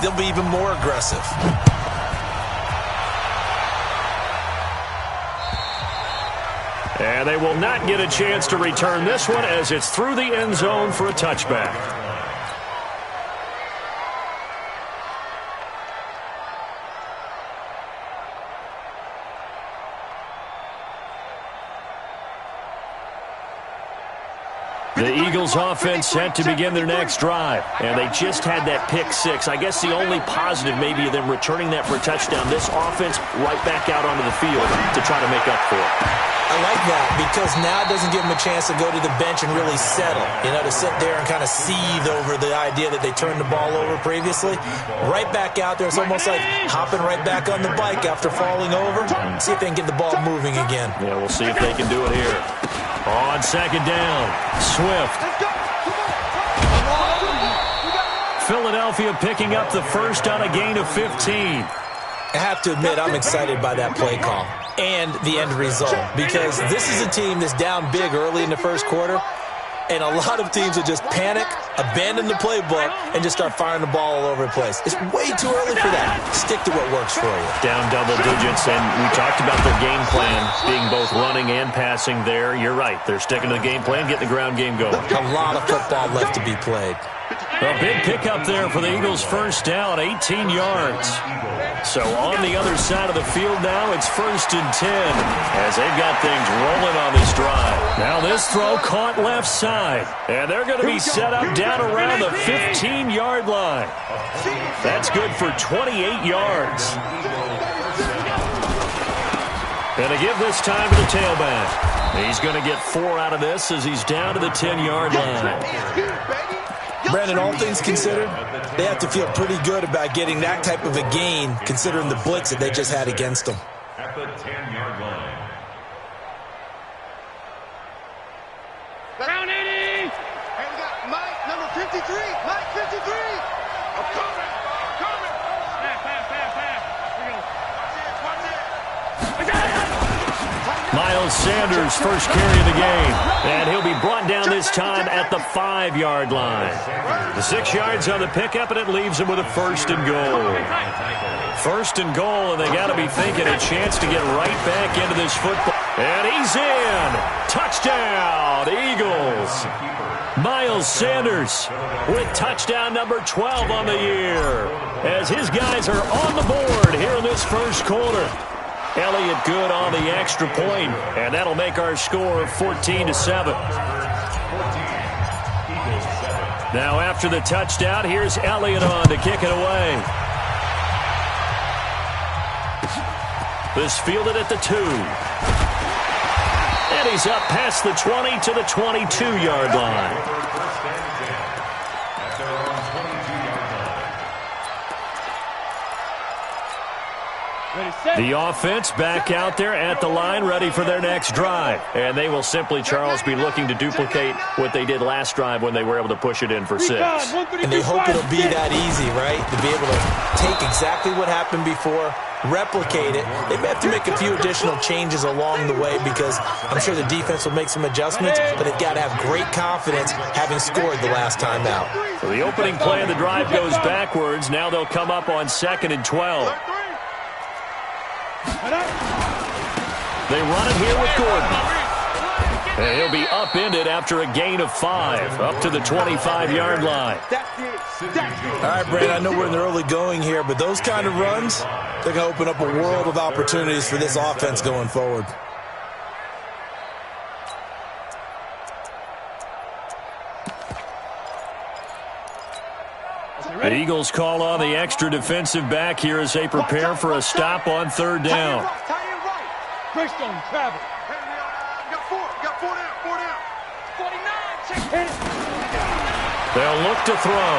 they'll be even more aggressive. And they will not get a chance to return this one as it's through the end zone for a touchback. The Eagles offense set to begin their next drive, and they just had that pick six. I guess the only positive maybe of them returning that for a touchdown, this offense right back out onto the field to try to make up for it. I like that because now it doesn't give them a chance to go to the bench and really settle, to sit there and kind of seethe over the idea that they turned the ball over previously. Right back out there, it's almost like hopping right back on the bike after falling over. See if they can get the ball moving again. Yeah, we'll see if they can do it here. On second down, Swift. Philadelphia picking up the first on a gain of 15. I have to admit, I'm excited by that play call and the end result because this is a team that's down big early in the first quarter, and a lot of teams will just panic, abandon the playbook, and just start firing the ball all over the place. It's way too early for that. Stick to what works for you. Down double digits, and we talked about their game plan being both running and passing there. You're right. They're sticking to the game plan, getting the ground game going. A lot of football left to be played. A big pickup there for the Eagles' first down, 18 yards. So on the other side of the field now, it's 1st and 10 as they've got things rolling on this drive. Now this throw caught left side, and they're going to be set up down around the 15-yard line. That's good for 28 yards. And to give this time to the tailback. He's going to get 4 out of this as he's down to the 10-yard line. Brandon, all things considered, they have to feel pretty good about getting that type of a gain considering the blitz that they just had against them. At the 10-yard line. Round 80! And we got Mike, number 53. Mike, 53. I'm coming. Pass. Here we go. Watch it. Miles Sanders, first carry of the game. And he'll be brought down this time at the 5-yard line. The 6 yards on the pickup, and it leaves him with a 1st and goal. 1st and goal, and they got to be thinking a chance to get right back into this football. And he's in. Touchdown, Eagles. Miles Sanders with touchdown number 12 on the year as his guys are on the board here in this first quarter. Elliott good on the extra point, and that'll make our score 14-7. Now after the touchdown, here's Elliott on to kick it away. This fielded at the 2. And he's up past the 20 to the 22-yard line. The offense back out there at the line, ready for their next drive. And they will simply, Charles, be looking to duplicate what they did last drive when they were able to push it in for 6. And they hope it'll be that easy, right? To be able to take exactly what happened before, replicate it. They may have to make a few additional changes along the way because I'm sure the defense will make some adjustments, but they've got to have great confidence having scored the last time out. So the opening play of the drive goes backwards. Now they'll come up on 2nd and 12. They run it here with Gordon. And he'll be upended after a gain of 5, up to the 25-yard line. All right, Brandon, I know we're in the early going here, but those kind of runs, they're going to open up a world of opportunities for this offense going forward. The Eagles call on the extra defensive back here as they prepare for a stop on 3rd down. Chris don't travel. We got 4 down. 49. They'll look to throw.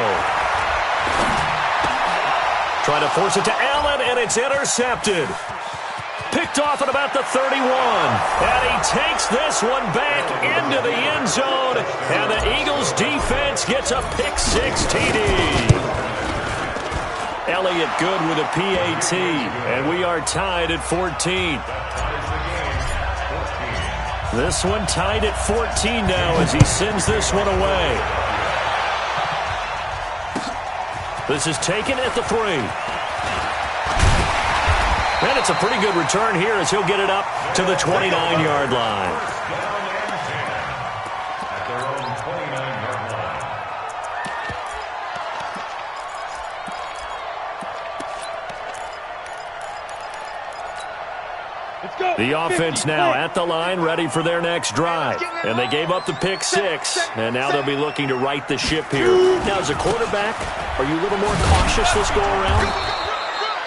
Trying to force it to Allen, and it's intercepted. Picked off at about the 31. And he takes this one back into the end zone. And the Eagles defense gets a pick-6 TD. Elliott good with a PAT. And we are tied at 14. This one tied at 14 now as he sends this one away. This is taken at the 3. And it's a pretty good return here as he'll get it up to the 29-yard line. The offense now at the line, ready for their next drive. And they gave up the pick 6, and now they'll be looking to right the ship here. Now, as a quarterback, are you a little more cautious this go-around?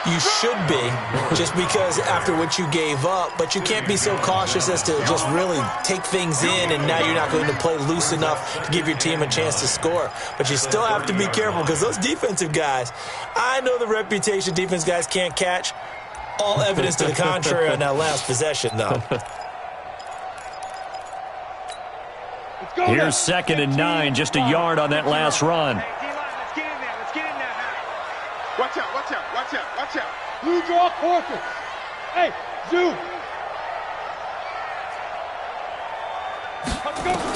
You should be, just because after what you gave up, but you can't be so cautious as to just really take things in, and now you're not going to play loose enough to give your team a chance to score. But you still have to be careful because those defensive guys, I know the reputation defense guys can't catch. All evidence to the contrary on that last possession, though. Here's 2nd and 9, just a yard on that last run. Let's get in there. Let's get in there now. Watch out, watch out, watch out, watch out. Blue draw quarters. Hey, zoom.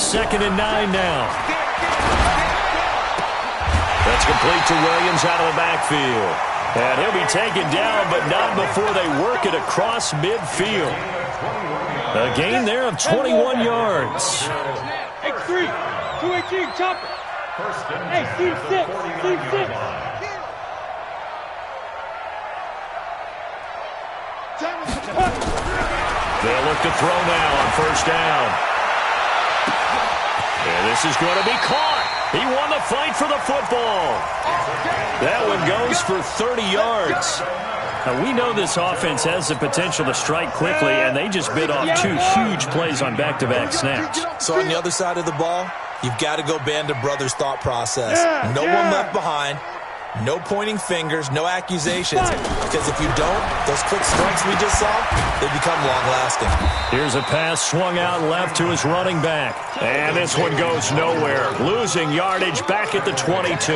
2nd and 9 now. That's complete to Williams out of the backfield. And he'll be taken down, but not before they work it across midfield. A gain there of 21 yards. X3, 218, chopper. Hey, team 6, team 6. They'll look to throw now on 1st down. And this is going to be caught. He won the fight for the football. That one goes for 30 yards. Now, we know this offense has the potential to strike quickly, and they just bit off 2 huge plays on back-to-back snaps. So on the other side of the ball, you've got to go Band of Brothers thought process. No one left behind. No pointing fingers, no accusations, because if you don't, those quick strikes we just saw, they become long-lasting. Here's a pass swung out left to his running back. And this one goes nowhere. Losing yardage back at the 22.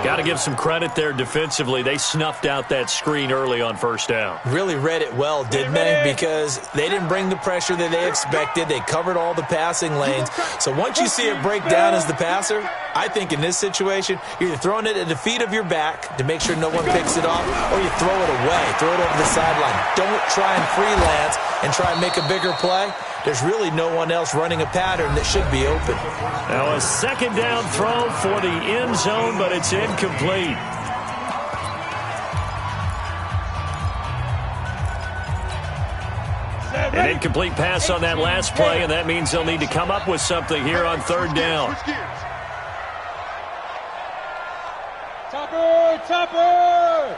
Got to give some credit there defensively. They snuffed out that screen early on 1st down. Really read it well, didn't they? Because they didn't bring the pressure that they expected. They covered all the passing lanes. So once you see it break down as the passer, I think in this situation, you're either throwing it at the feet of your back to make sure no one picks it off, or you throw it away, throw it over the sideline. Don't try and freelance and try and make a bigger play. There's really no one else running a pattern that should be open. Now a 2nd down throw for the end zone, but it's incomplete. An incomplete pass on that last play, and that means they'll need to come up with something here on 3rd down. Chopper, chopper!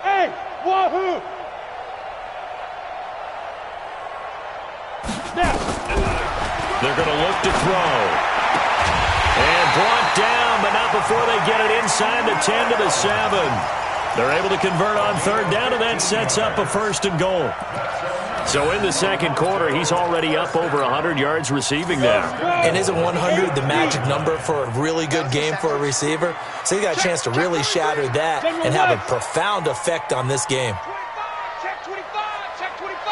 Hey, wahoo! Snap! They're going to look to throw. And brought down, but not before they get it inside the 10 to the 7. They're able to convert on 3rd down, and that sets up a 1st and goal. So in the 2nd quarter, he's already up over 100 yards receiving now. And isn't 100 the magic number for a really good game for a receiver? So he got a chance to really shatter that and have a profound effect on this game. Check 25, check 25.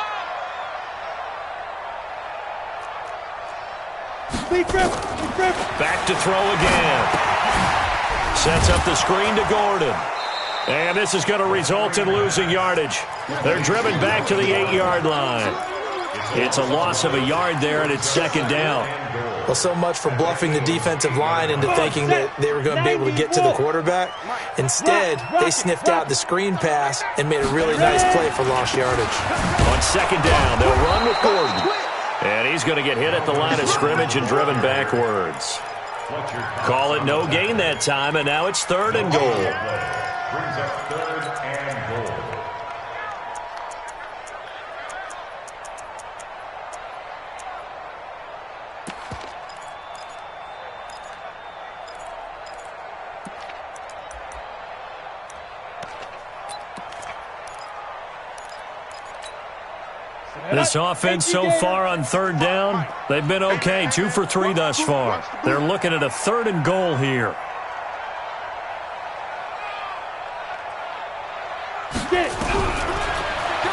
Back to throw again. Sets up the screen to Gordon. And this is going to result in losing yardage. They're driven back to the 8-yard line. It's a loss of a yard there, and it's 2nd down. Well, so much for bluffing the defensive line into thinking that they were going to be able to get to the quarterback. Instead, they sniffed out the screen pass and made a really nice play for lost yardage. On 2nd down, they'll run with Gordon. And he's going to get hit at the line of scrimmage and driven backwards. Call it no gain that time, and now it's 3rd and goal. Brings up 3rd and goal. This offense so far on 3rd down, they've been okay, 2 for 3 thus far. They're looking at a 3rd and goal here.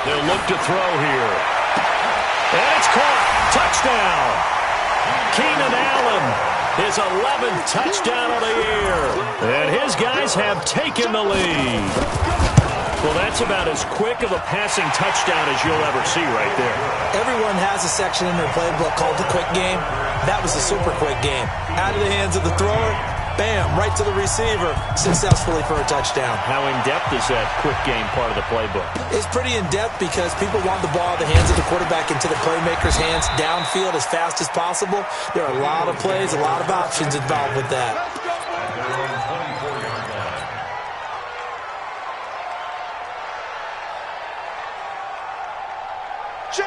They'll look to throw here. caught. Touchdown. Keenan Allen, his 11th touchdown of the year. And his guys have taken the lead. Well, that's about as quick of a passing touchdown as you'll ever see right there. Everyone has a section in their playbook called the quick game. That was a super quick game. Out of the hands of the thrower, bam, right to the receiver, successfully for a touchdown. How in-depth is that quick game part of the playbook? It's pretty in-depth because people want the ball in the hands of the quarterback into the playmaker's hands downfield as fast as possible. There are a lot of plays, a lot of options involved with that.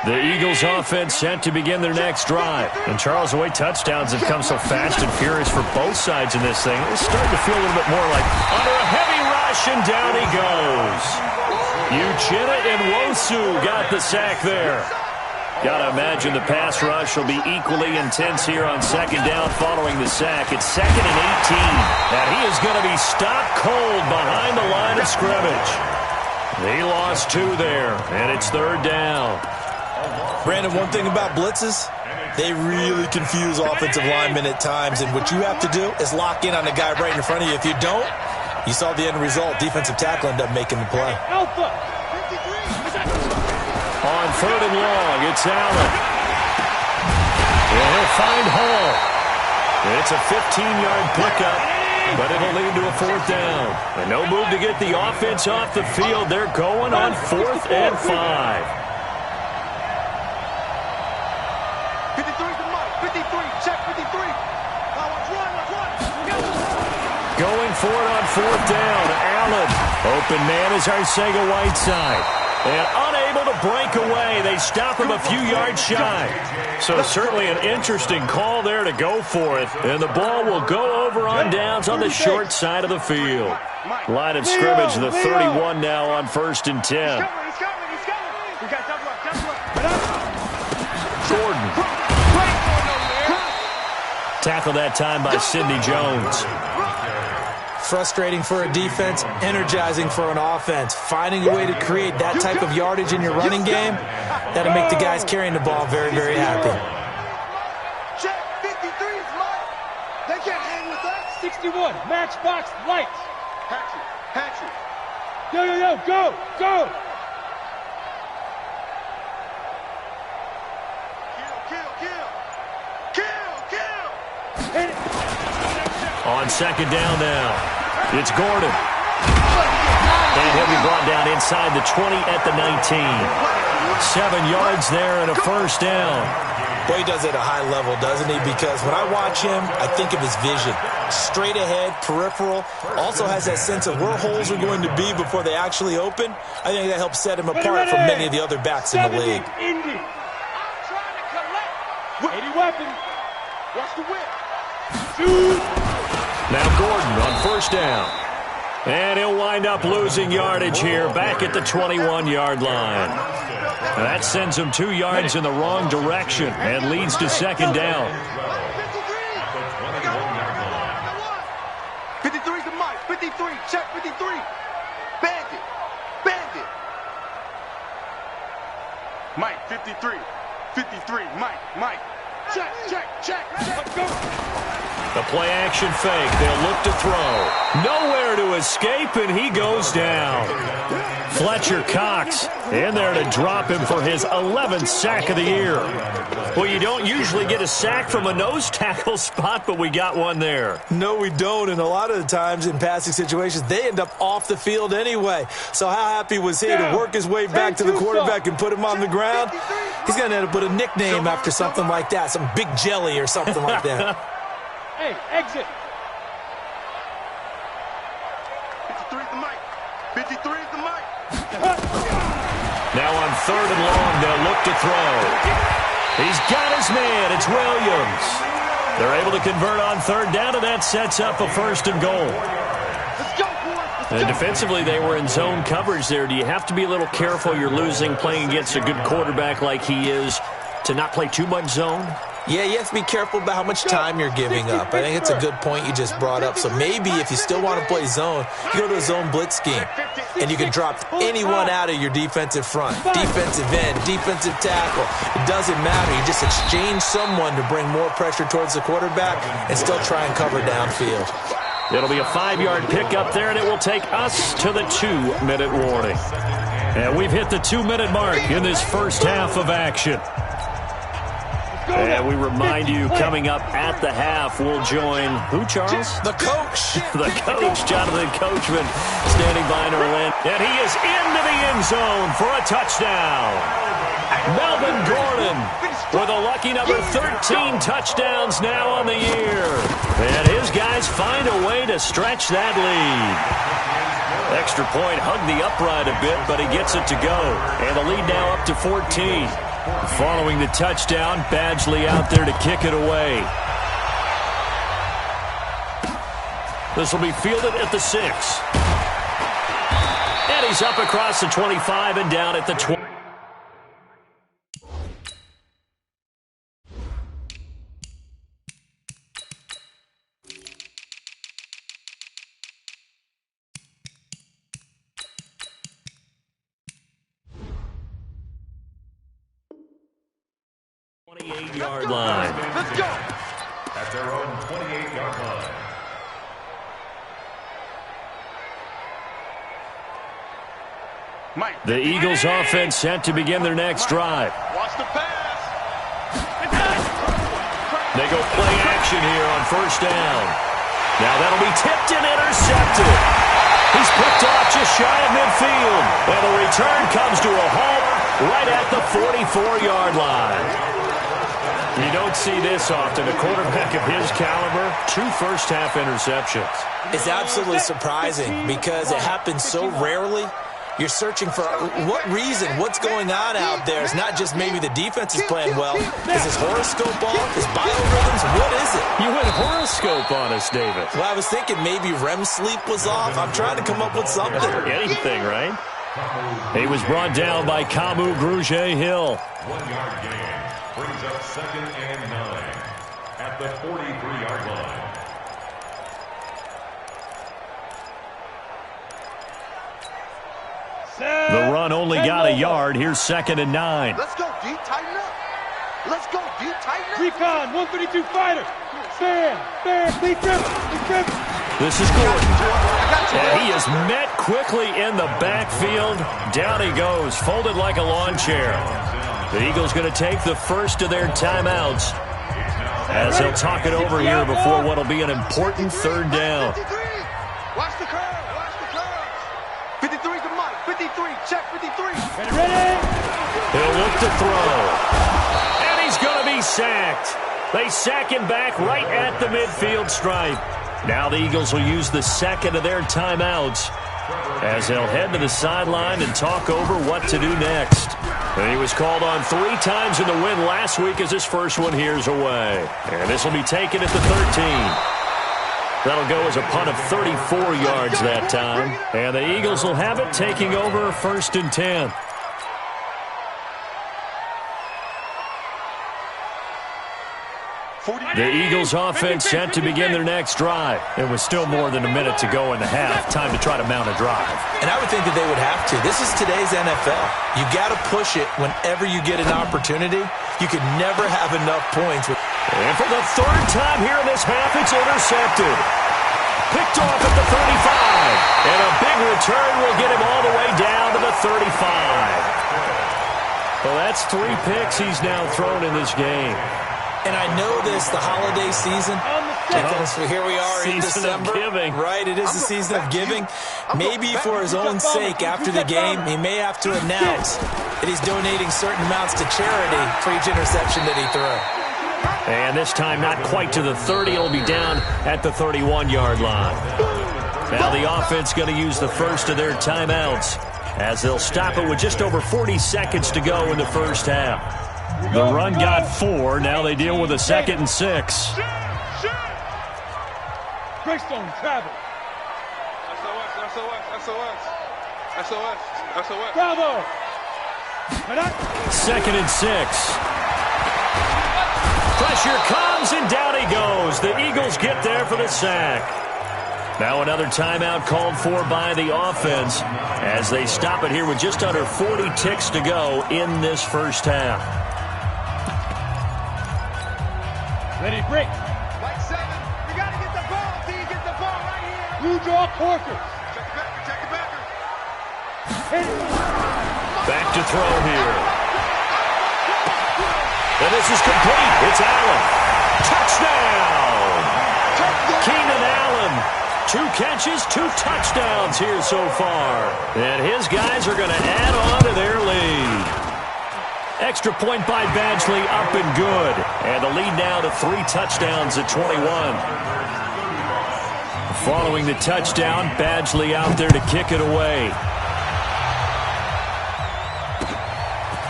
The Eagles offense set to begin their next drive. And Charles, the way touchdowns have come so fast and furious for both sides in this thing, it's starting to feel a little bit more like under a heavy rush, and down he goes. Uchenna and Wosu got the sack there. Got to imagine the pass rush will be equally intense here on second down following the sack. It's 2nd and 18. And he is going to be stopped cold behind the line of scrimmage. He lost 2 there, and it's 3rd down. Brandon, one thing about blitzes, they really confuse offensive linemen at times, and what you have to do is lock in on the guy right in front of you. If you don't, you saw the end result. Defensive tackle ended up making the play. Alpha. On 3rd and long, it's Allen. And he'll find Hall. It's a 15-yard pickup, but it'll lead to a 4th down. And no move to get the offense off the field. They're going on 4th and 5. 53, check 53. Let's run. Going for it on 4th down. Allen. Open man is Arcega-Whiteside. And unable to break away. They stop him a few yards shy. So certainly an interesting call there to go for it. And the ball will go over on downs on the short side of the field. Line of scrimmage, the 31 now on 1st and 10. Gordon. Tackle that time by Sidney Jones. Frustrating for a defense, energizing for an offense. Finding a way to create that type of yardage in your running game, that'll make the guys carrying the ball very, very happy. Check 53 is mine. They can't hang with us. 61, matchbox lights. Hatchet. Yo, go. On 2nd down now, it's Gordon. And he'll be brought down inside the 20 at the 19. 7 yards there and a 1st down. Boy, he does it at a high level, doesn't he? Because when I watch him, I think of his vision. Straight ahead, peripheral. Also has that sense of where holes are going to be before they actually open. I think that helps set him apart from many of the other backs in the league. Indy. I'm trying to collect. 80 weapon. Watch the whip. Shoot. Now Gordon on 1st down. And he'll wind up losing yardage here back at the 21-yard line. That sends him 2 yards in the wrong direction and leads to 2nd down. 53's the mic. 53. Check 53. Bandit. Mike, 53. 53. Mike. Check. Let's go. The play action fake. They'll look to throw. Nowhere to escape, and he goes down. Fletcher Cox in there to drop him for his 11th sack of the year. Well, you don't usually get a sack from a nose tackle spot, but we got one there. No, we don't, and a lot of the times in passing situations, they end up off the field anyway. So how happy was he to work his way back to the quarterback and put him on the ground? He's going to end up with a nickname after something like that, some Big Jelly or something like that. Hey, exit. 53 is the mic. 53 is the mic. Now on 3rd and long, they'll look to throw. He's got his man. It's Williams. They're able to convert on 3rd down, and that sets up a 1st and goal. Let's go, boys. And defensively, they were in zone coverage there. Do you have to be a little careful? You're losing playing against a good quarterback like he is to not play too much zone? Yeah, you have to be careful about how much time you're giving up. I think it's a good point you just brought up. So maybe if you still want to play zone, you go to a zone blitz scheme, and you can drop anyone out of your defensive front, defensive end, defensive tackle. It doesn't matter. You just exchange someone to bring more pressure towards the quarterback and still try and cover downfield. It'll be a 5-yard pickup there, and it will take us to the 2-minute warning. And we've hit the 2-minute mark in this first half of action. And we remind you, coming up at the half, we'll join who, Charles? The coach. The coach, Jonathan Coachman, standing by to relent. And he is into the end zone for a touchdown. Melvin Gordon with a lucky number 13 touchdowns now on the year. And his guys find a way to stretch that lead. Extra point hugged the upright a bit, but he gets it to go. And the lead now up to 14. Following the touchdown, Badgley out there to kick it away. This will be fielded at the 6. And he's up across the 25 and down at the 20. Yard line. Let's go. At their own 28-yard line. The Eagles offense set to begin their next drive. Watch the pass. They go play action here on first down. Now that'll be tipped and intercepted. He's picked off just shy of midfield. And the return comes to a halt right at the 44-yard line. You don't see this often. A quarterback of his caliber, 2 first-half interceptions. It's absolutely surprising because it happens so rarely. You're searching for what reason, what's going on out there. It's not just maybe the defense is playing well. Is his horoscope off? His biorhythms? What is it? You went horoscope on us, David. Well, I was thinking maybe REM sleep was off. I'm trying to come up with something. Anything, right? He was brought down by Kamu Grugier-Hill. 1-yard gain. Brings up 2nd and 9 at the 43-yard line. The run only got a yard. Here's 2nd and 9. Let's go, D. Tighten up. Let's go, D. Tighten up. Recon, 132 fighter. Stand, big grip. This is Gordon. And he is met quickly in the backfield. Down he goes, folded like a lawn chair. The Eagles going to take the first of their timeouts as they'll talk it over here before what will be an important 3rd down. Watch the curve. 53's the mic. 53. Check 53. Ready? He'll look to throw. And he's going to be sacked. They sack him back right at the midfield stripe. Now the Eagles will use the 2nd of their timeouts as they'll head to the sideline and talk over what to do next. And he was called on 3 times in the win last week as his first one here's away. And this will be taken at the 13. That'll go as a punt of 34 yards that time. And the Eagles will have it, taking over 1st and 10. The Eagles offense set to begin their next drive. It was still more than a minute to go in the half. Time to try to mount a drive. And I would think that they would have to. This is today's NFL. You got to push it whenever you get an opportunity. You could never have enough points. And for the 3rd time here in this half, it's intercepted. Picked off at the 35. And a big return will get him all the way down to the 35. Well, that's 3 picks he's now thrown in this game. And I know this, the holiday season, because here we are in December, right? It is the season of giving. Maybe for his own sake, after the game, he may have to announce that he's donating certain amounts to charity for each interception that he threw. And this time, not quite to the 30. It'll be down at the 31-yard line. Now the offense going to use the first of their timeouts as they'll stop it with just over 40 seconds to go in the first half. The run got 4. Now they deal with a 2nd and 6. Greystone travel. SOS. Bravo. 2nd and 6. Pressure comes, and down he goes. The Eagles get there for the sack. Now another timeout called for by the offense as they stop it here with just under 40 ticks to go in this first half. Ready, break. Right 7. You got to get the ball, D. Get the ball right here. You draw Corker. Check the backer. Back to throw here. And this is complete. It's Allen. Touchdown! Keenan Allen. 2 catches, 2 touchdowns here so far. And his guys are going to add on to their lead. Extra point by Badgley, up and good. And the lead now to 3 touchdowns at 21. Following the touchdown, Badgley out there to kick it away.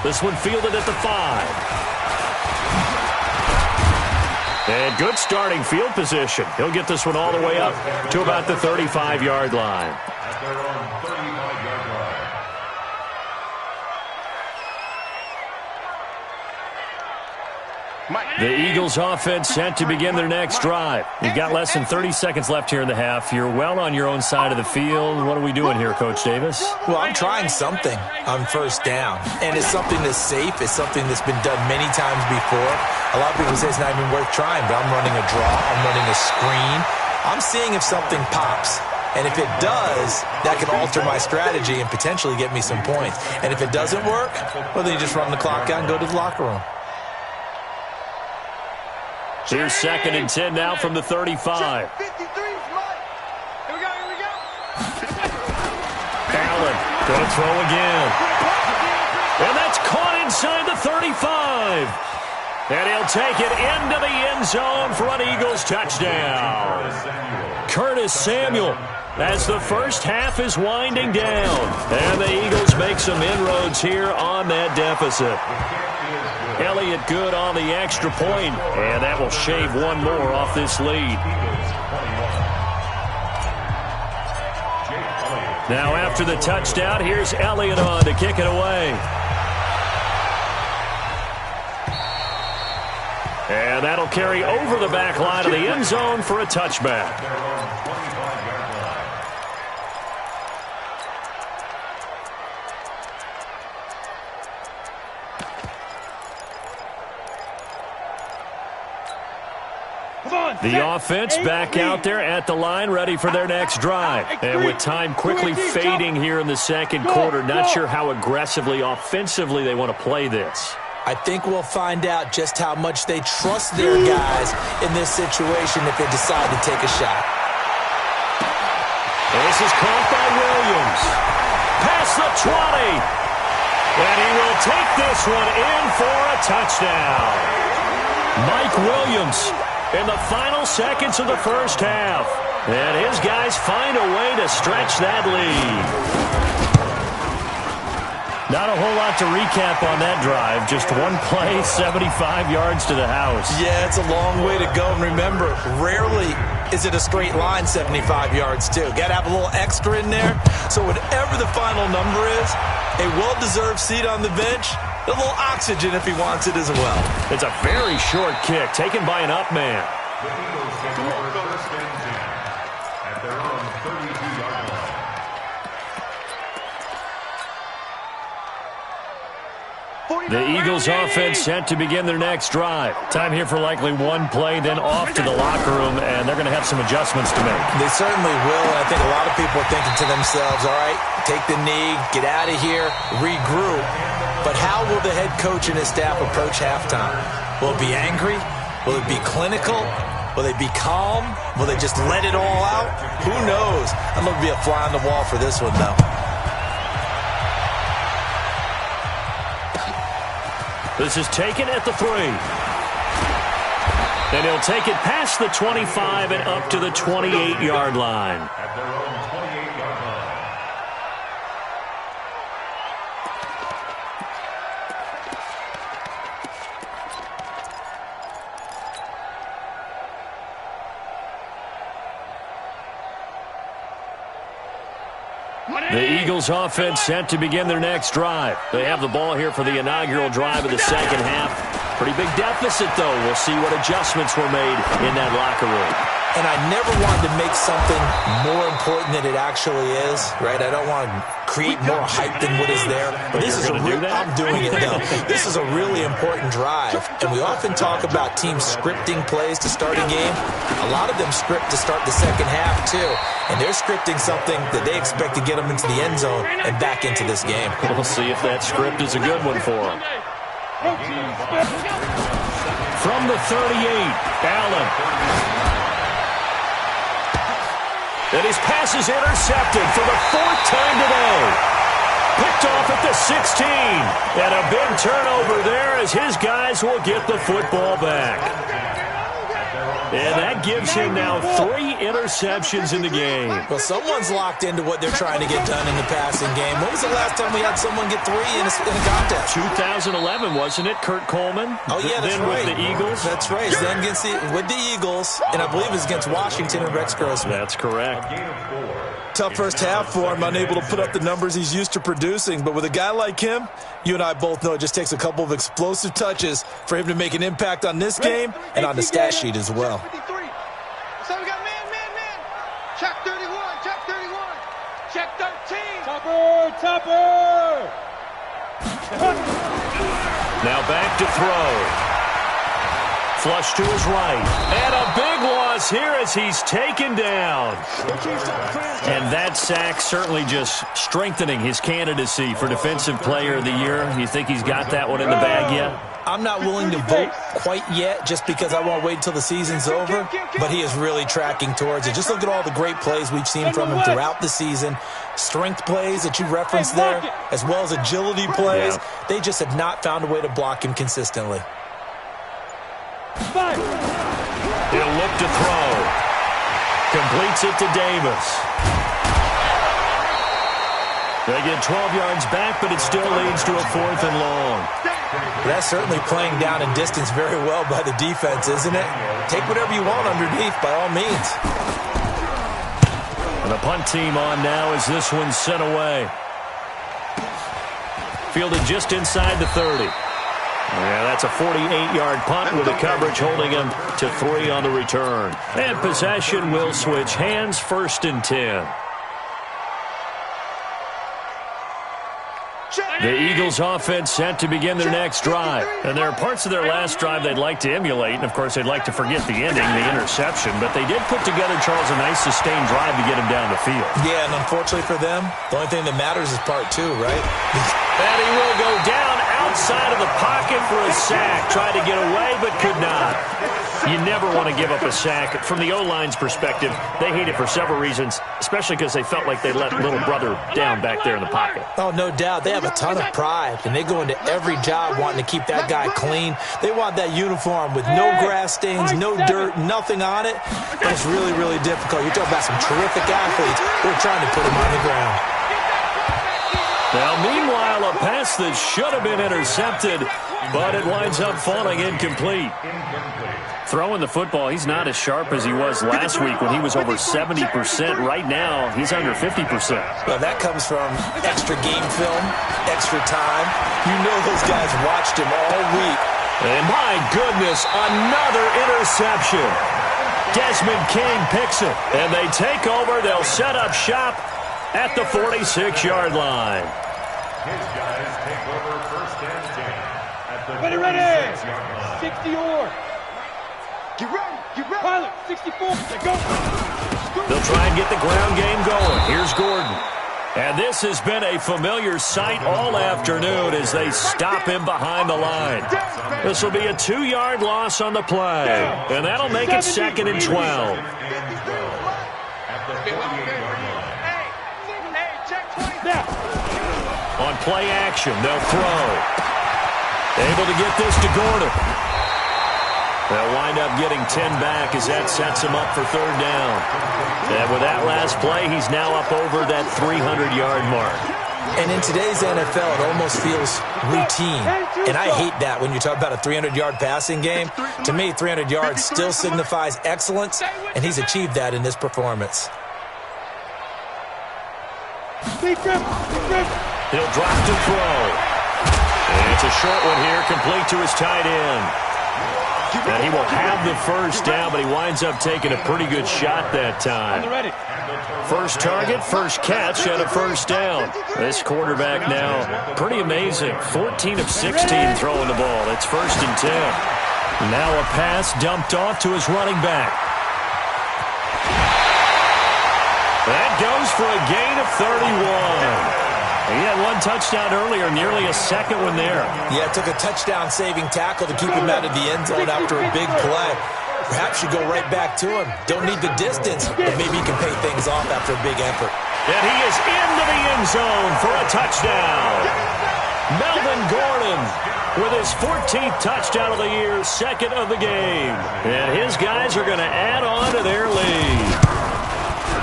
This one fielded at the 5. And good starting field position. He'll get this one all the way up to about the 35-yard line. At their own 35-yard line. The Eagles offense set to begin their next drive. You've got less than 30 seconds left here in the half. You're well on your own side of the field. What are we doing here, Coach Davis? Well, I'm trying something on first down, and it's something that's safe. It's something that's been done many times before. A lot of people say it's not even worth trying, but I'm running a draw. I'm running a screen. I'm seeing if something pops. And if it does, that can alter my strategy and potentially get me some points. And if it doesn't work, well, then you just run the clock out and go to the locker room. Here's 2nd and 10 now from the 35. 53 is mine. Here we go. Allen going to throw again. And that's caught inside the 35. And he'll take it into the end zone for an Eagles touchdown. Curtis Samuel as the first half is winding down. And the Eagles make some inroads here on that deficit. Elliott good on the extra point, and that will shave one more off this lead. Now after the touchdown, here's Elliott on to kick it away. And that'll carry over the back line of the end zone for a touchback. The offense back out there at the line, ready for their next drive. And with time quickly fading here in the second quarter, not sure how aggressively, offensively they want to play this. I think we'll find out just how much they trust their guys in this situation if they decide to take a shot. This is caught by Williams. Past the 20. And he will take this one in for a touchdown. Mike Williams in the final seconds of the first half. And his guys find a way to stretch that lead. Not a whole lot to recap on that drive. Just one play, 75 yards to the house. Yeah, it's a long way to go. And remember, rarely is it a straight line 75 yards, too. Got to have a little extra in there. So whatever the final number is, a well-deserved seat on the bench, a little oxygen if he wants it as well. It's a very short kick taken by an up man. The Eagles take over first and 10 at their own 32-yard line. The Eagles offense set to begin their next drive. Time here for likely one play, then off to the locker room, and they're going to have some adjustments to make. They certainly will, and I think a lot of people are thinking to themselves, all right, take the knee, get out of here, regroup. But how will the head coach and his staff approach halftime? Will it be angry? Will it be clinical? Will they be calm? Will they just let it all out? Who knows? I'm going to be a fly on the wall for this one, though. This is taken at the 3. And he'll take it past the 25 and up to the 28-yard line. At their own 28-yard line. The Eagles offense set to begin their next drive. They have the ball here for the inaugural drive of the second half. Pretty big deficit, though. We'll see what adjustments were made in that locker room. And I never wanted to make something more important than it actually is, right? I don't want to create more hype than what is there. But this is a real, I'm doing it now. This is a really important drive. And we often talk about teams scripting plays to start a game. A lot of them script to start the second half, too. And they're scripting something that they expect to get them into the end zone and back into this game. We'll see if that script is a good one for them. From the 38, Allen. And his pass is intercepted for the fourth time today. Picked off at the 16. And a big turnover there as his guys will get the football back. And that gives him now 3 interceptions in the game. Well, someone's locked into what they're trying to get done in the passing game. When was the last time we had someone get 3 in a contest? 2011, wasn't it? Kurt Coleman? Oh, yeah, that's then right. With the Eagles? That's right. Then with the Eagles, and I believe it was against Washington and Rex Grossman. That's correct. Tough first half for him, unable to put up the numbers he's used to producing. But with a guy like him, you and I both know it just takes a couple of explosive touches for him to make an impact on this game and on the stat sheet as well. So we got man. Check 31, check 31, check 13. Topper. Now back to throw. Flush to his right. And a big loss here as he's taken down. And that sack certainly just strengthening his candidacy for Defensive Player of the Year. You think he's got that one in the bag yet? I'm not willing to vote quite yet just because I won't wait until the season's over, but he is really tracking towards it. Just look at all the great plays we've seen from him throughout the season. Strength plays that you referenced there, as well as agility plays. Yeah. They just have not found a way to block him consistently. He'll look to throw. Completes it to Davis. They get 12 yards back, but it still leads to a 4th and long. That's certainly playing down in distance very well by the defense, isn't it? Take whatever you want underneath, by all means. And the punt team on now as this one's sent away. Fielded just inside the 30. Yeah, that's a 48-yard punt with the coverage holding him to 3 on the return. And possession will switch hands, 1st and 10. The Eagles offense set to begin their next drive. And there are parts of their last drive they'd like to emulate. And, of course, they'd like to forget the ending, the interception. But they did put together, Charles, a nice sustained drive to get him down the field. Yeah, and unfortunately for them, the only thing that matters is part 2, right? And he will go down outside of the pocket for a sack. Tried to get away, but could not. You never want to give up a sack. From the O-line's perspective, they hate it for several reasons, especially because they felt like they let little brother down back there in the pocket. Oh, no doubt. They have a ton of pride, and they go into every job wanting to keep that guy clean. They want that uniform with no grass stains, no dirt, nothing on it. But it's really, really difficult. You're talking about some terrific athletes who are trying to put him on the ground. Now, meanwhile, a pass that should have been intercepted, but it winds up falling incomplete. Throwing the football, he's not as sharp as he was last week when he was over 70%. Right now, he's under 50%. Well, that comes from extra game film, extra time. You know those guys watched him all week. And my goodness, another interception. Desmond King picks it, and they take over. They'll set up shop at the 46-yard line. His guys take over 1st and 10 at the 46-yard line. 60 or. Get ready. Pilot, 64. Go. They'll try and get the ground game going. Here's Gordon. And this has been a familiar sight all afternoon as they stop him behind the line. This will be a 2-yard loss on the play. And that'll make it 2nd and 12. On play action, they'll throw. Able to get this to Gordon. They'll wind up getting 10 back as that sets him up for 3rd down. And with that last play, he's now up over that 300-yard mark. And in today's NFL, it almost feels routine. And I hate that when you talk about a 300-yard passing game. To me, 300 yards still signifies excellence, and he's achieved that in this performance. He'll drop to throw. And it's a short one here, complete to his tight end. And he will have the first down, but he winds up taking a pretty good shot that time. First target, first catch, and a first down. This quarterback now, pretty amazing. 14 of 16 throwing the ball. It's 1st and 10. Now a pass dumped off to his running back. That goes for a gain of 31. He had one touchdown earlier, nearly a second one there. Yeah, took a touchdown-saving tackle to keep him out of the end zone after a big play. Perhaps you go right back to him. Don't need the distance, but maybe he can pay things off after a big effort. And he is into the end zone for a touchdown. Melvin Gordon with his 14th touchdown of the year, 2nd of the game. And his guys are going to add on to their lead.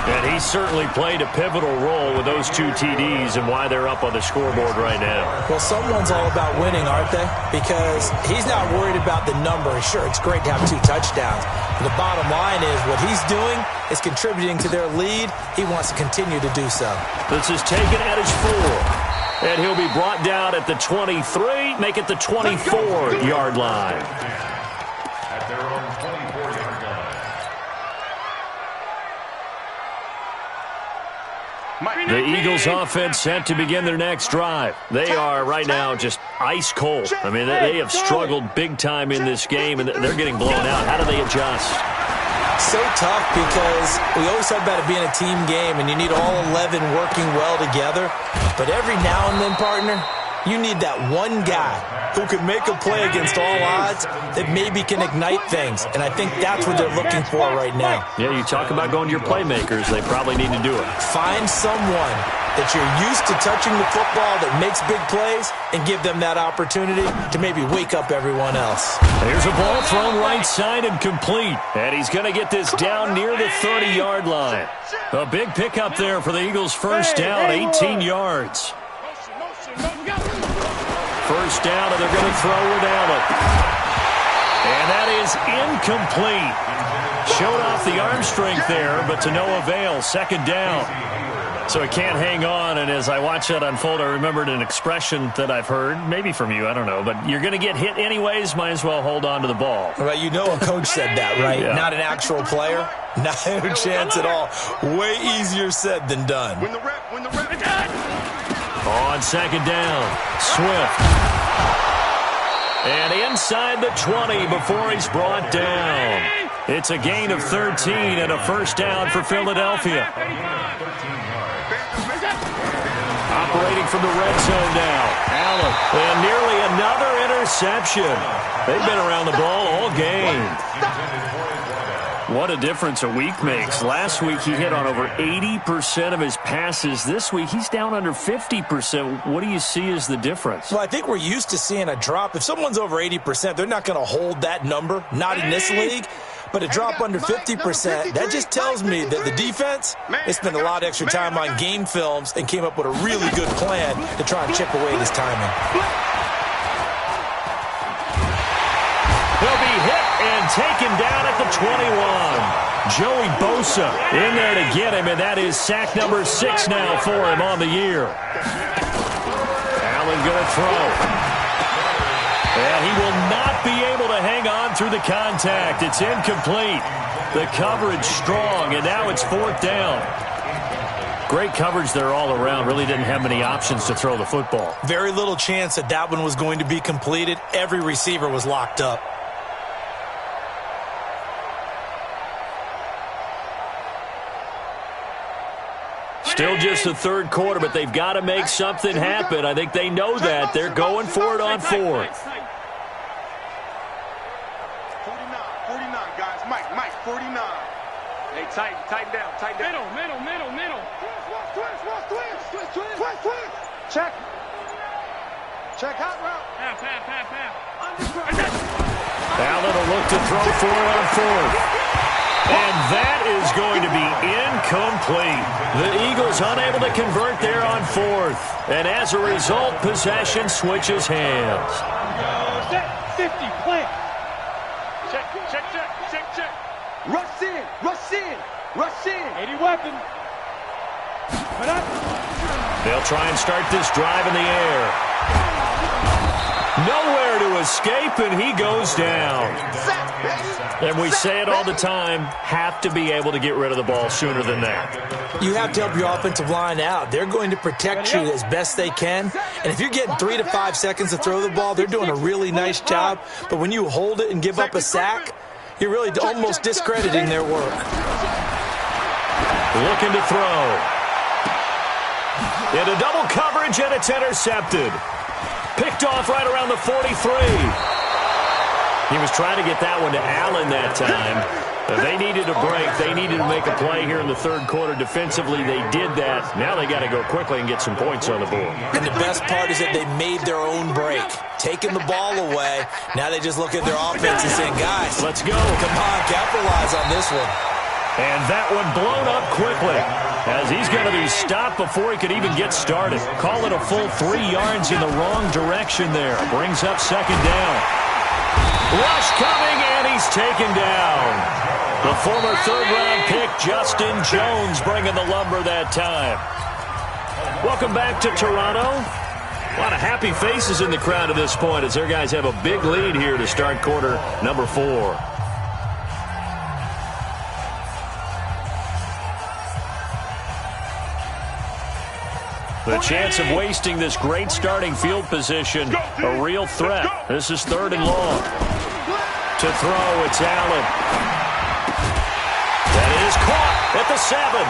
And he certainly played a pivotal role with those 2 TDs and why they're up on the scoreboard right now. Well, someone's all about winning, aren't they? Because he's not worried about the number. Sure, it's great to have 2 touchdowns. But the bottom line is what he's doing is contributing to their lead. He wants to continue to do so. This is taken at his 4. And he'll be brought down at the 23, make it the 24-yard line. At their own 24-yard line. The Eagles offense set to begin their next drive. They are right now just ice cold. I mean, they have struggled big time in this game, and they're getting blown out. How do they adjust? So tough because we always talk about it being a team game, and you need all 11 working well together. But every now and then, partner, you need that one guy who can make a play against all odds that maybe can ignite things. And I think that's what they're looking for right now. Yeah, you talk about going to your playmakers. They probably need to do it. Find someone that you're used to touching the football that makes big plays and give them that opportunity to maybe wake up everyone else. Here's a ball thrown right side and complete. And he's going to get this down near the 30-yard line. A big pickup there for the Eagles' first down, 18 yards. First down, and they're going to throw without it. And that is incomplete. Showed off the arm strength there, but to no avail. 2nd down. So he can't hang on, and as I watch that unfold, I remembered an expression that I've heard, maybe from you, I don't know, but you're going to get hit anyways, might as well hold on to the ball. Right, you know a coach said that, right? Yeah. Not an actual player? Not a chance at all. Way easier said than done. When the rep. On 2nd down, Swift. And inside the 20 before he's brought down. It's a gain of 13 and a first down for Philadelphia. Operating from the red zone now, Allen. And nearly another interception. They've been around the ball all game. What a difference a week makes. Last week he hit on over 80% of his passes. This week he's down under 50%. What do you see as the difference? Well, I think we're used to seeing a drop. If someone's over 80%, they're not going to hold that number, not in this league. But a drop under 50%, that just tells me that the defense, they spent a lot of extra time on game films and came up with a really good plan to try and chip away at his timing. He'll be hit and taken down at the 21. Joey Bosa in there to get him, and that is sack number 6 now for him on the year. Allen going to throw. And he will not be able to hang on through the contact. It's incomplete. The coverage strong, and now it's 4th down. Great coverage there all around. Really didn't have many options to throw the football. Very little chance that that one was going to be completed. Every receiver was locked up. Still just the 3rd quarter, but they've got to make something happen. I think they know that. They're going for it on 4th. 49, guys. Mike, 49. Hey, tighten down. Middle. Twist. Check hot route. Allen will look to throw for it on 4th. And that is going to be incomplete. The Eagles unable to convert there on 4th. And as a result, possession switches hands. Set, 50, play. Check. Rush in. 80 weapon. Put up. They'll try and start this drive in the air. Nowhere to escape, and he goes down. And we say it all the time, have to be able to get rid of the ball sooner than that. You have to help your offensive line out. They're going to protect you as best they can. And if you're getting 3 to 5 seconds to throw the ball, they're doing a really nice job. But when you hold it and give up a sack, you're really almost discrediting their work. Looking to throw. Into double coverage, and it's intercepted. Picked off right around the 43. He was trying to get that one to Allen that time. They needed a break. They needed to make a play here in the third quarter. Defensively, they did that. Now they got to go quickly and get some points on the board. And the best part is that they made their own break. Taking the ball away. Now they just look at their offense and saying, guys, let's go. Come on, capitalize on this one. And that one blown up quickly, as he's going to be stopped before he could even get started. Call it a full 3 yards in the wrong direction there. Brings up second down. Rush coming, and he's taken down. The former third-round pick, Justin Jones, bringing the lumber that time. Welcome back to Toronto. A lot of happy faces in the crowd at this point as their guys have a big lead here to start quarter number 4. The chance of wasting this great starting field position, a real threat. This is 3rd and long. To throw, it's Allen. That is caught at the 7.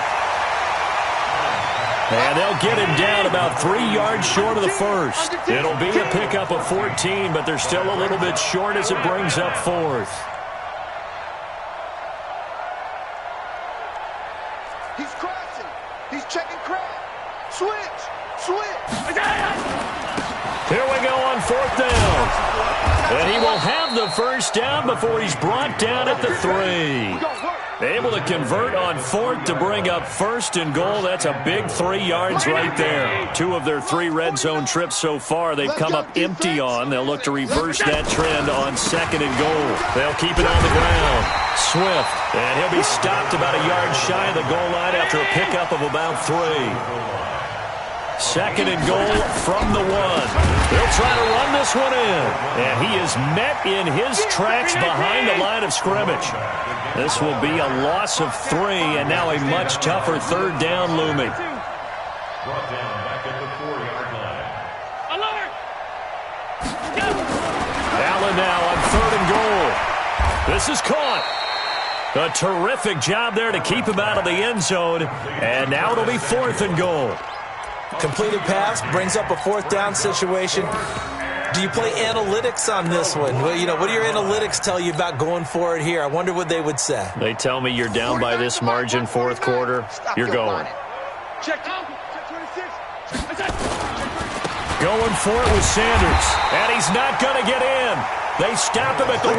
And they'll get him down about 3 yards short of the first. It'll be a pickup of 14, but they're still a little bit short as it brings up 4th. He's crossing. He's checking crack. Switch. Here we go on 4th down. And he will have the first down before he's brought down at the 3. Able to convert on 4th to bring up 1st and goal. That's a big 3 yards right there. 2 of their 3 red zone trips so far they've come up empty on. They'll look to reverse that trend on 2nd and goal. They'll keep it on the ground. Swift. And he'll be stopped about a yard shy of the goal line after a pickup of about 3. 2nd and goal from the 1. They'll try to run this one in. And he is met in his tracks behind the line of scrimmage. This will be a loss of 3, and now a much tougher 3rd down looming. Brought down back at the 4-yard line. Allen now on 3rd and goal. This is caught. A terrific job there to keep him out of the end zone. And now it'll be 4th and goal. Completed pass brings up a 4th down situation. Do you play analytics on this one? Well, what do your analytics tell you about going for it here? I wonder what they would say. They tell me you're down by this margin 4th quarter. You're going. Check 26. Going for it with Sanders. And he's not going to get in. They stop him at the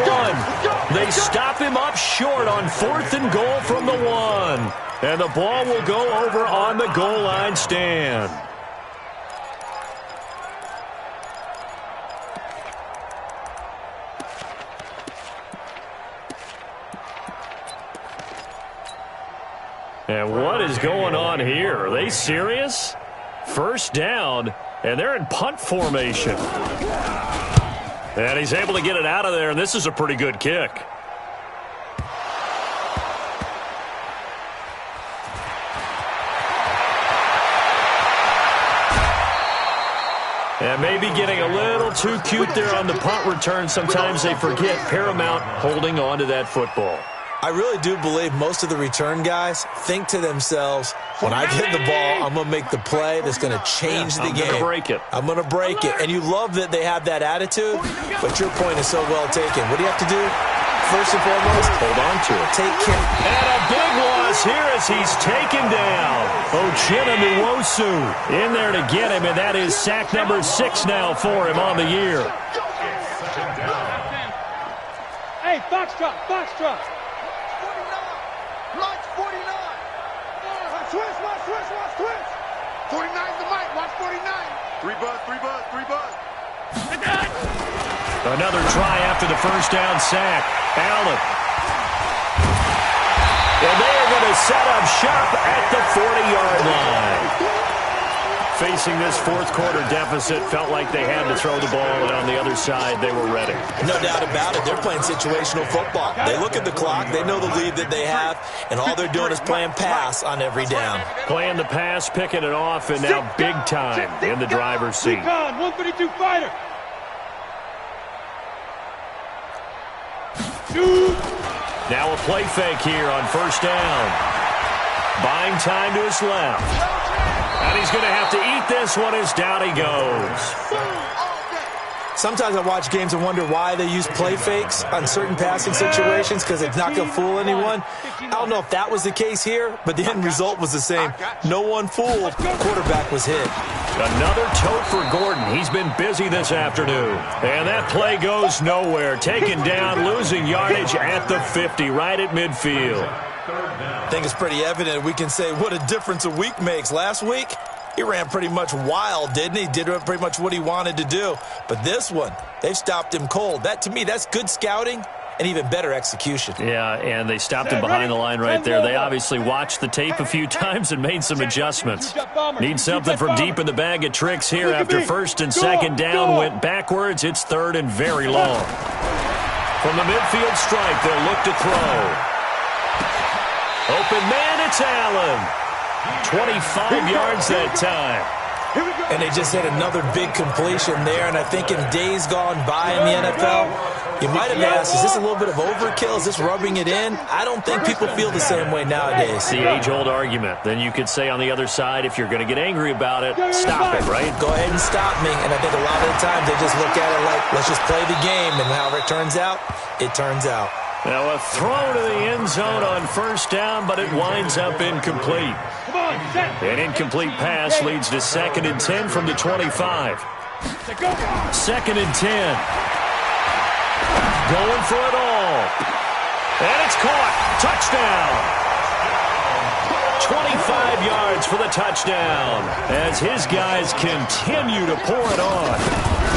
1. They stop him up short on 4th and goal from the 1. And the ball will go over on the goal line stand. And what is going on here? Are they serious? First down, and they're in punt formation. And he's able to get it out of there, and this is a pretty good kick. And maybe getting a little too cute there on the punt return. Sometimes they forget paramount holding on to that football. I really do believe most of the return guys think to themselves, when I get the ball, I'm going to make the play that's going to change the game. I'm going to break it. I'm going to break it. And you love that they have that attitude, but your point is so well taken. What do you have to do? First and foremost, hold on to it. Take care. And a big loss here as he's taken down. Uchenna-Nwosu in there to get him, and that is sack number 6 now for him on the year. Hey, Foxtrot. Watch 49. Switch. 49's the mic. Watch 49. 3 buzz. Another try after the first down sack. Allen. And they are going to set up shop at the 40-yard line. facing this fourth quarter deficit, felt like they had to throw the ball, and on the other side, they were ready. No doubt about it. They're playing situational football. They look at the clock, they know the lead that they have, and all they're doing is playing pass on every down. Playing the pass, picking it off, and now big time in the driver's seat. 132 fighter. Now a play fake here on first down. Buying time to his left. And he's going to have to eat this one as down he goes. Sometimes I watch games and wonder why they use play fakes on certain passing situations because it's not going to fool anyone. I don't know if that was the case here, but the end result was the same. No one fooled. Quarterback was hit. Another tote for Gordon. He's been busy this afternoon. And that play goes nowhere. Taken down, losing yardage at the 50, right at midfield. I think it's pretty evident. We can say what a difference a week makes. Last week, he ran pretty much wild, didn't he? Did pretty much what he wanted to do. But this one, they've stopped him cold. That, to me, that's good scouting and even better execution. Yeah, and they stopped him behind the line right there. They obviously watched the tape a few times and made some adjustments. Need something from deep in the bag of tricks here after first and second down. Went backwards. It's third and very long. From the midfield stripe, they'll look to throw. Open man, it's Allen. 25 yards that time. And they just had another big completion there. And I think in days gone by in the NFL, you might have asked, is this a little bit of overkill? Is this rubbing it in? I don't think people feel the same way nowadays. The age-old argument. Then you could say on the other side, if you're going to get angry about it, stop it, right? Go ahead and stop me. And I think a lot of the times they just look at it like, let's just play the game. And however it turns out, it turns out. Now a throw to the end zone on first down, but it winds up incomplete. An incomplete pass leads to 2nd and 10 from the 25. 2nd and 10. Going for it all. And it's caught. Touchdown. 25 yards for the touchdown as his guys continue to pour it on.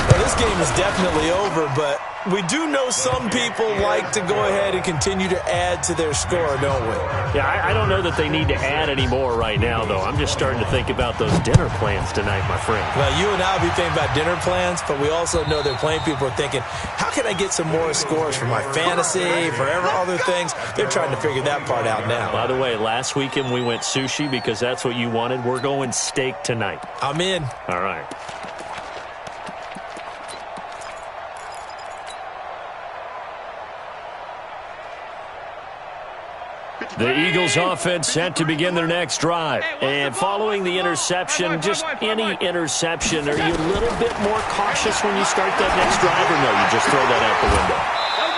Well, this game is definitely over, but we do know some people like to go ahead and continue to add to their score, don't we? Yeah, I don't know that they need to add any more right now, though. I'm just starting to think about those dinner plans tonight, my friend. Well, you and I will be thinking about dinner plans, but we also know that plenty of people are thinking, how can I get some more scores for my fantasy, for other things? They're trying to figure that part out now. By the way, last weekend we went sushi because that's what you wanted. We're going steak tonight. I'm in. All right. The Eagles offense set to begin their next drive. And following the interception, just any interception, are you a little bit more cautious when you start that next drive, or no, you just throw that out the window?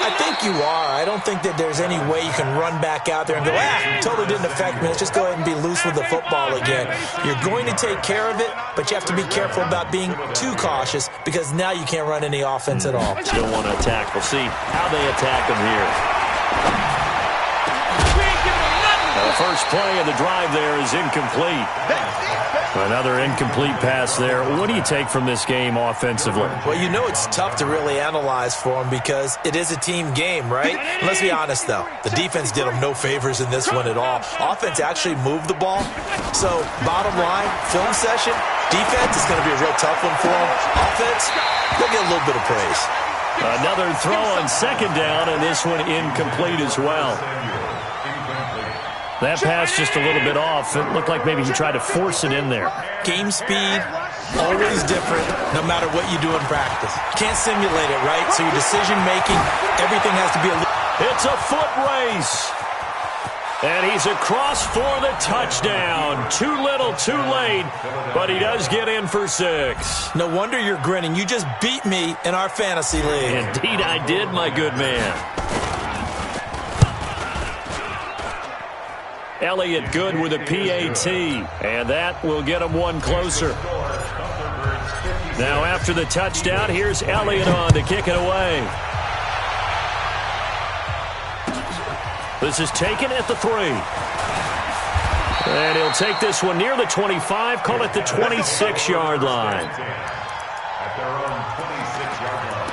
I think you are. I don't think that there's any way you can run back out there and go, totally didn't affect me. Let's just go ahead and be loose with the football again. You're going to take care of it, but you have to be careful about being too cautious because now you can't run any offense at all. Still want to attack. We'll see how they attack them here. The first play of the drive there is incomplete. Another incomplete pass there. What do you take from this game offensively? Well, you know it's tough to really analyze for them because it is a team game, right? And let's be honest, though. The defense did them no favors in this one at all. Offense actually moved the ball. So, bottom line, film session, defense is going to be a real tough one for them. Offense, they'll get a little bit of praise. Another throw on second down, and this one incomplete as well. That pass just a little bit off. It looked like maybe he tried to force it in there. Game speed, always different, no matter what you do in practice. Can't simulate it, right? So your decision-making, everything has to be a little... It's a foot race. And he's across for the touchdown. Too little, too late, but he does get in for 6. No wonder you're grinning. You just beat me in our fantasy league. Indeed I did, my good man. Elliott good with a PAT, and that will get him one closer. Now after the touchdown, here's Elliott on to kick it away. This is taken at the 3. And he'll take this one near the 25, call it the 26-yard line. At their own 26-yard line.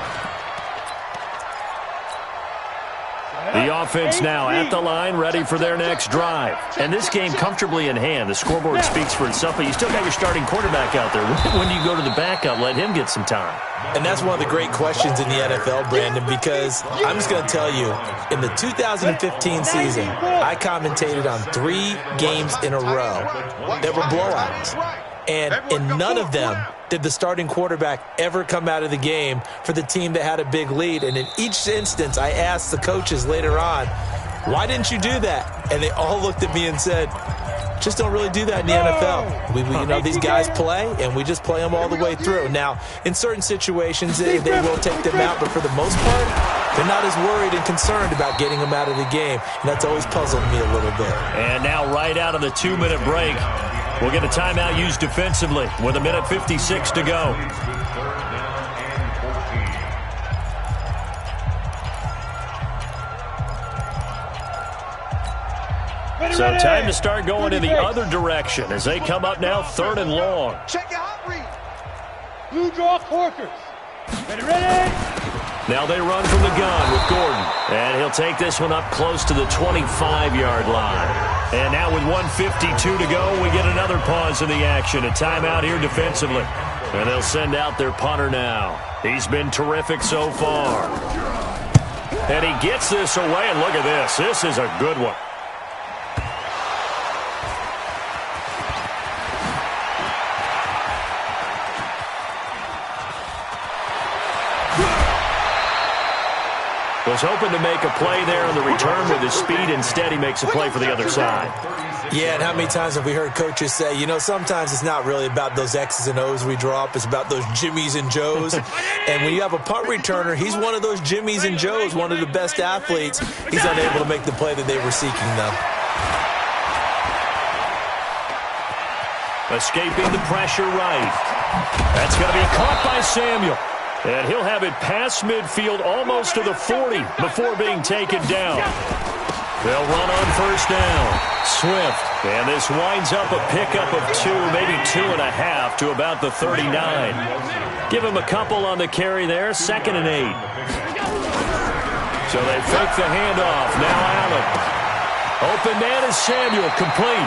The offense now at the line, ready for their next drive. And this game comfortably in hand. The scoreboard speaks for itself, but you still got your starting quarterback out there. When do you go to the backup, let him get some time? And that's one of the great questions in the NFL, Brandon, because I'm just going to tell you, in the 2015 season, I commentated on 3 games in a row that were blowouts. And in none of them did the starting quarterback ever come out of the game for the team that had a big lead. And in each instance, I asked the coaches later on, why didn't you do that? And they all looked at me and said, just don't really do that in the NFL. You know, these guys play, and we just play them all the way through. Now, in certain situations, they will take them out, but for the most part, they're not as worried and concerned about getting them out of the game. And that's always puzzled me a little bit. And now right out of the 2-minute break, we'll get a timeout used defensively with 1:56 to go. So time to start going in the other direction as they come up now 3rd and long. Check your hot read. Blue draw Corkers. Ready? Now they run from the gun with Gordon. And he'll take this one up close to the 25-yard line. And now with 1:52 to go, we get another pause in the action. A timeout here defensively. And they'll send out their punter now. He's been terrific so far. And he gets this away, and look at this. This is a good one. Was hoping to make a play there on the return with his speed. Instead, he makes a play for the other side. Yeah, and how many times have we heard coaches say, you know, sometimes it's not really about those X's and O's we draw up. It's about those Jimmies and Joes. And when you have a punt returner, he's one of those Jimmies and Joes, one of the best athletes. He's unable to make the play that they were seeking, though. Escaping the pressure right. That's going to be caught by Samuel. And he'll have it past midfield almost to the 40 before being taken down. They'll run on 1st down. Swift. And this winds up a pickup of 2, maybe 2.5 to about the 39. Give him a couple on the carry there. 2nd and 8. So they fake the handoff. Now Allen. Open man is Samuel. Complete.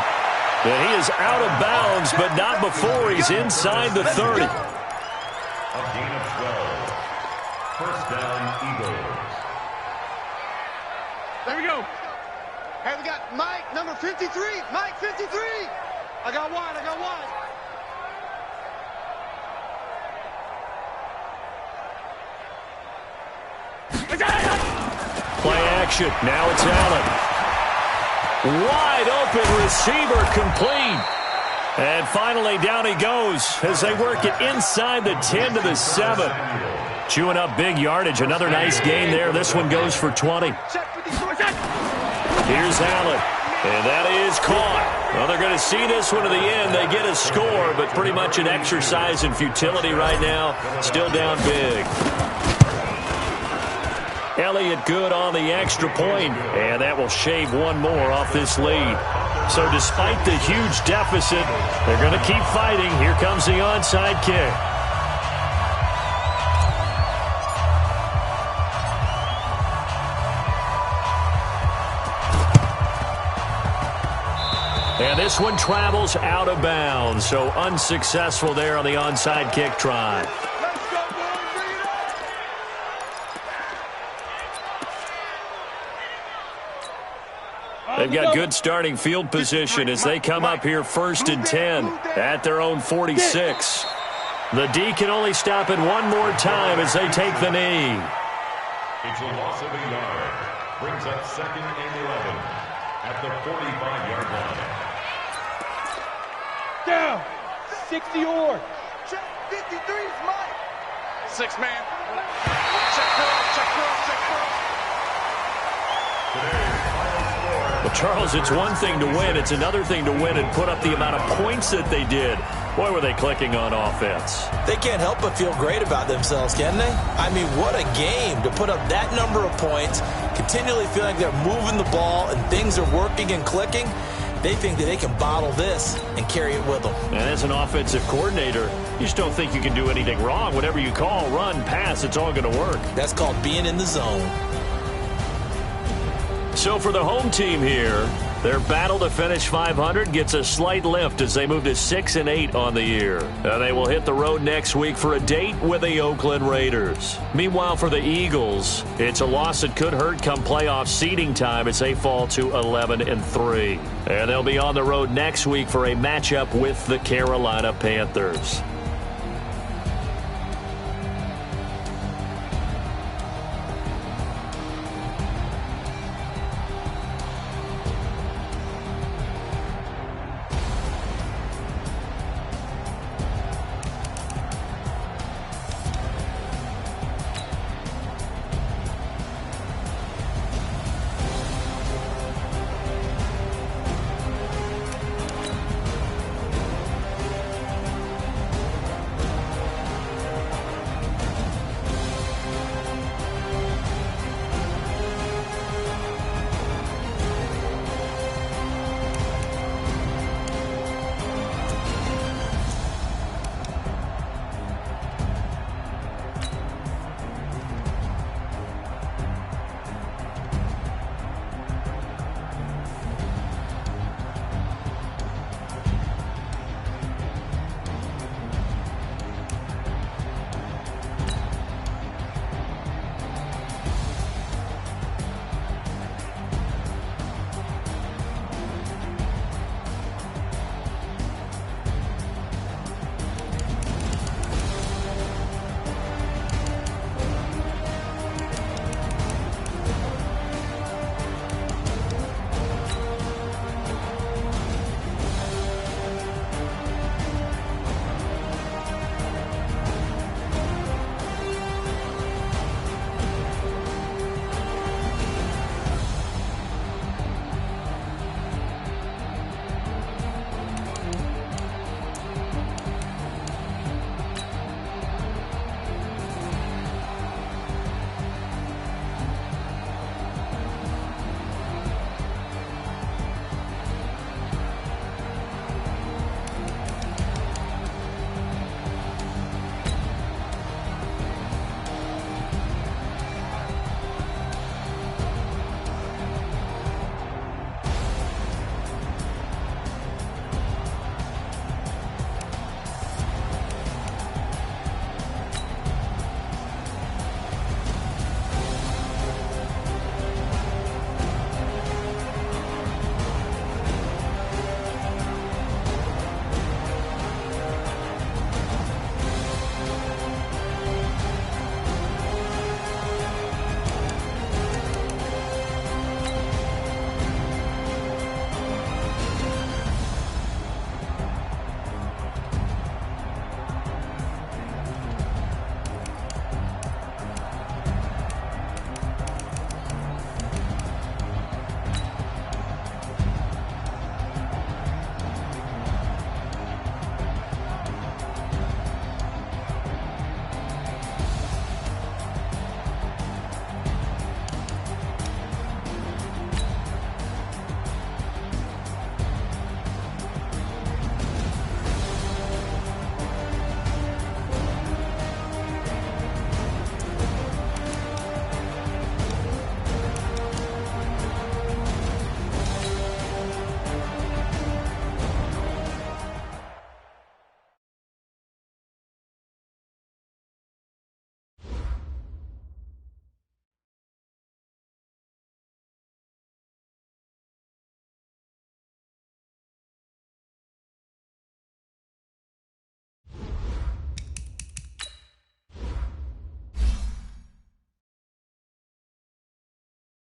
And he is out of bounds, but not before he's inside the 30. A gain of 12. 1st down, Eagles. There we go. Hey, we got Mike, number 53. Mike, 53. I got wide. Play action. Now it's Allen. Wide open receiver complete. And finally down he goes as they work it inside the 10 to the 7. Chewing up big yardage. Another nice gain there. This one goes for 20. Here's Allen. And that is caught. Well, they're going to see this one to the end. They get a score, but pretty much an exercise in futility right now. Still down big. Elliott good on the extra point, and that will shave one more off this lead. So despite the huge deficit, they're going to keep fighting. Here comes the onside kick. And this one travels out of bounds, so unsuccessful there on the onside kick try. They've got good starting field position as they come up here 1st and 10 at their own 46. The D can only stop it one more time as they take the knee. It's a loss of a yard. Brings up 2nd and 11 at the 45-yard line. Down. 60 or. Check 53's Mike. 6-man. Check cross. Well, Charles, it's one thing to win. It's another thing to win and put up the amount of points that they did. Boy, were they clicking on offense. They can't help but feel great about themselves, can they? I mean, what a game to put up that number of points, continually feeling they're moving the ball and things are working and clicking. They think that they can bottle this and carry it with them. And as an offensive coordinator, you just don't think you can do anything wrong. Whatever you call, run, pass, it's all going to work. That's called being in the zone. So for the home team here, their battle to finish 500 gets a slight lift as they move to 6-8 on the year. And they will hit the road next week for a date with the Oakland Raiders. Meanwhile, for the Eagles, it's a loss that could hurt come playoff seeding time as they fall to 11-3. And they'll be on the road next week for a matchup with the Carolina Panthers.